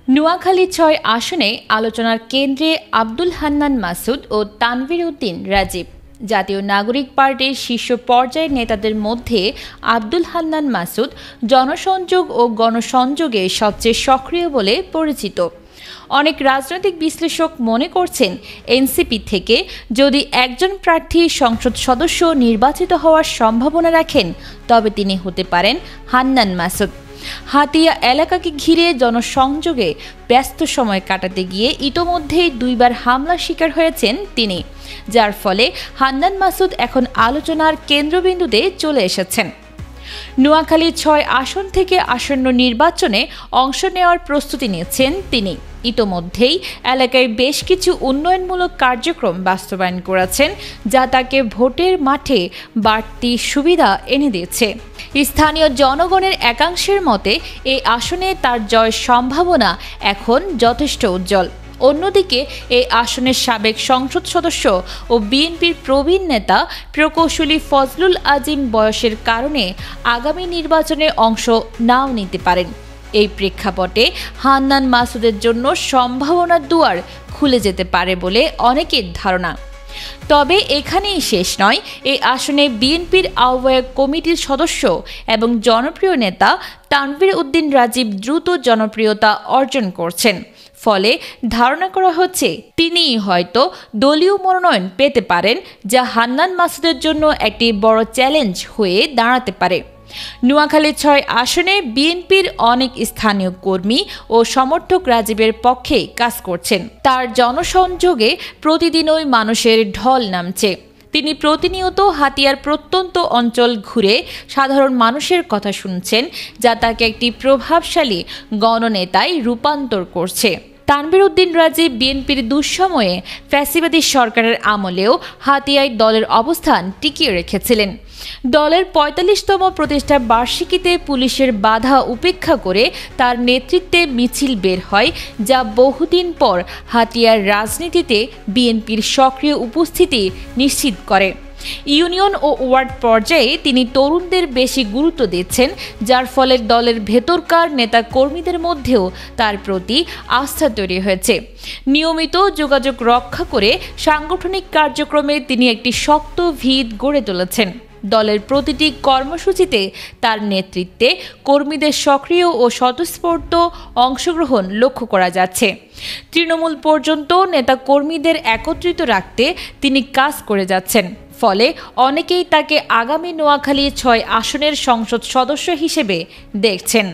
নোয়াখালী ৬ আসনে আলোচনার কেন্দ্রে আব্দুল হান্নান মাসুদ ও তানভীর উদ্দিন রাজীব। জাতীয় নাগরিক পার্টির শীর্ষ পর্যায়ের নেতাদের মধ্যে আব্দুল হান্নান মাসুদ জনসংযোগ ও গণসংযোগে সবচেয়ে সক্রিয় বলে পরিচিত। অনেক রাজনৈতিক বিশ্লেষক মনে করছেন, এনসিপি থেকে যদি একজন প্রার্থী সংসদ সদস্য নির্বাচিত হওয়ার সম্ভাবনা রাখেন, তবে তিনি হতে পারেন হান্নান মাসুদ। হাতিয়া এলাকাকে ঘিরে জনসংযোগে ব্যস্ত সময় কাটাতে গিয়ে ইতোমধ্যেই 2 বার হামলার শিকার হয়েছেন তিনি, যার ফলে হান্নান মাসুদ এখন আলোচনার কেন্দ্রবিন্দুতে চলে এসেছেন। নোয়াখালী ৬ আসন থেকে আসন্ন নির্বাচনে অংশ নেওয়ার প্রস্তুতি নিয়েছেন তিনি। ইতোমধ্যেই এলাকায় বেশ কিছু উন্নয়নমূলক কার্যক্রম বাস্তবায়ন করেছেন, যা তাকে ভোটের মাঠে বাড়তি সুবিধা এনে দিয়েছে। স্থানীয় জনগণের একাংশের মতে এই আসনে তার জয়ের সম্ভাবনা এখন যথেষ্ট উজ্জ্বল। অন্যদিকে এই আসনের সাবেক সংসদ সদস্য ও বিএনপির প্রবীণ নেতা প্রকৌশলী ফজলুল আজিম বয়সের কারণে আগামী নির্বাচনে অংশ নাও নিতে পারেন। এই প্রেক্ষাপটে হান্নান মাসুদের জন্য সম্ভাবনার দুয়ার খুলে যেতে পারে বলে অনেকের ধারণা। তবে এখানেই শেষ নয়। এই আসনে বিএনপির আহ্বায়ক কমিটির সদস্য এবং জনপ্রিয় নেতা তানভীর উদ্দিন রাজীব দ্রুত জনপ্রিয়তা অর্জন করছেন। ফলে ধারণা করা হচ্ছে তিনিই হয়তো দলীয় মনোনয়ন পেতে পারেন, যা হান্নান মাসুদের জন্য একটি বড় চ্যালেঞ্জ হয়ে দাঁড়াতে পারে। নোয়াখালী ৬ আসনে বিএনপির অনেক স্থানীয় কর্মী ও সমর্থক রাজীবের পক্ষে কাজ করছেন। তার জনসংযোগে প্রতিদিনই মানুষের ঢল নামছে। তিনি প্রতিনিয়ত হাতিয়ার প্রত্যন্ত অঞ্চল ঘুরে সাধারণ মানুষের কথা শুনছেন, যা তাকে একটি প্রভাবশালী গণনেতায় রূপান্তর করছে। তানভীর উদ্দিন রাজীব বিএনপির দুঃসময়ে ফ্যাসিবাদী সরকারের আমলেও হাতিয়ায় দলের অবস্থান টিকিয়ে রেখেছিলেন। দলের ৪৫তম প্রতিষ্ঠা বার্ষিকীতে পুলিশের বাধা উপেক্ষা করে তার নেতৃত্বে মিছিল বের হয়, যা বহুদিন পর হাতিয়ার রাজনীতিতে বিএনপির সক্রিয় উপস্থিতি নিশ্চিত করে। ইউনিয়ন ও ওয়ার্ড পর্যায়ে তিনি তরুণদের বেশি গুরুত্ব দিচ্ছেন, যার ফলে দলের ভেতরকার নেতা কর্মীদের মধ্যেও তার প্রতি আস্থা তৈরি হয়েছে। নিয়মিত যোগাযোগ রক্ষা করে সাংগঠনিক কার্যক্রমে তিনি একটি শক্ত ভিত গড়ে তুলেছেন। দলের প্রতিটি কর্মসূচিতে তার নেতৃত্বে কর্মীদের সক্রিয় ও স্বতঃস্ফূর্ত অংশগ্রহণ লক্ষ্য করা যাচ্ছে। তৃণমূল পর্যন্ত নেতা কর্মীদের একত্রিত রাখতে তিনি কাজ করে যাচ্ছেন। ফলে অনেকেই তাকে আগামী নোয়াখালী ৬ আসনের সংসদ সদস্য হিসেবে দেখছেন।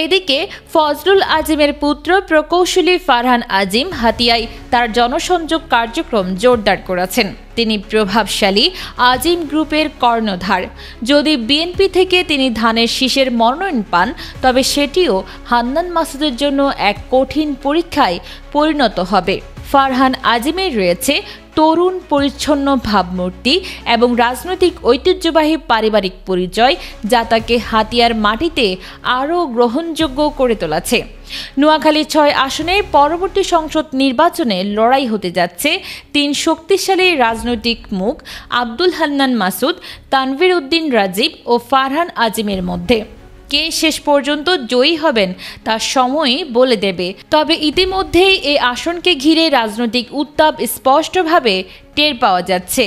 এদিকে ফজলুল আজিমের পুত্র প্রকৌশলী ফারহান আজিম হাতিয়ায় তার জনসংযোগ কার্যক্রম জোরদার করেছেন। তিনি প্রভাবশালী আজিম গ্রুপের কর্ণধার। যদি বিএনপি থেকে তিনি ধানের শীষের মনোনয়ন পান, তবে সেটিও হান্নান মাসুদের জন্য এক কঠিন পরীক্ষায় পরিণত হবে। ফারহান আজিমের রয়েছে তরুণ পরিচ্ছন্ন ভাবমূর্তি এবং রাজনৈতিক ঐতিহ্যবাহী পারিবারিক পরিচয়, যা তাকে হাতিয়ার মাটিতে আরও গ্রহণযোগ্য করে তোলেছে। নোয়াখালী ৬ আসনে পরবর্তী সংসদ নির্বাচনে লড়াই হতে যাচ্ছে ৩ শক্তিশালী রাজনৈতিক মুখ আব্দুল হান্নান মাসুদ, তানভীর উদ্দিন রাজীব ও ফারহান আজিমের মধ্যে। কে শেষ পর্যন্ত জয়ী হবেন তা সময়ই বলে দেবে। তবে ইতিমধ্যেই এই আসনকে ঘিরে রাজনৈতিক উত্তাপ স্পষ্টভাবে টের পাওয়া যাচ্ছে।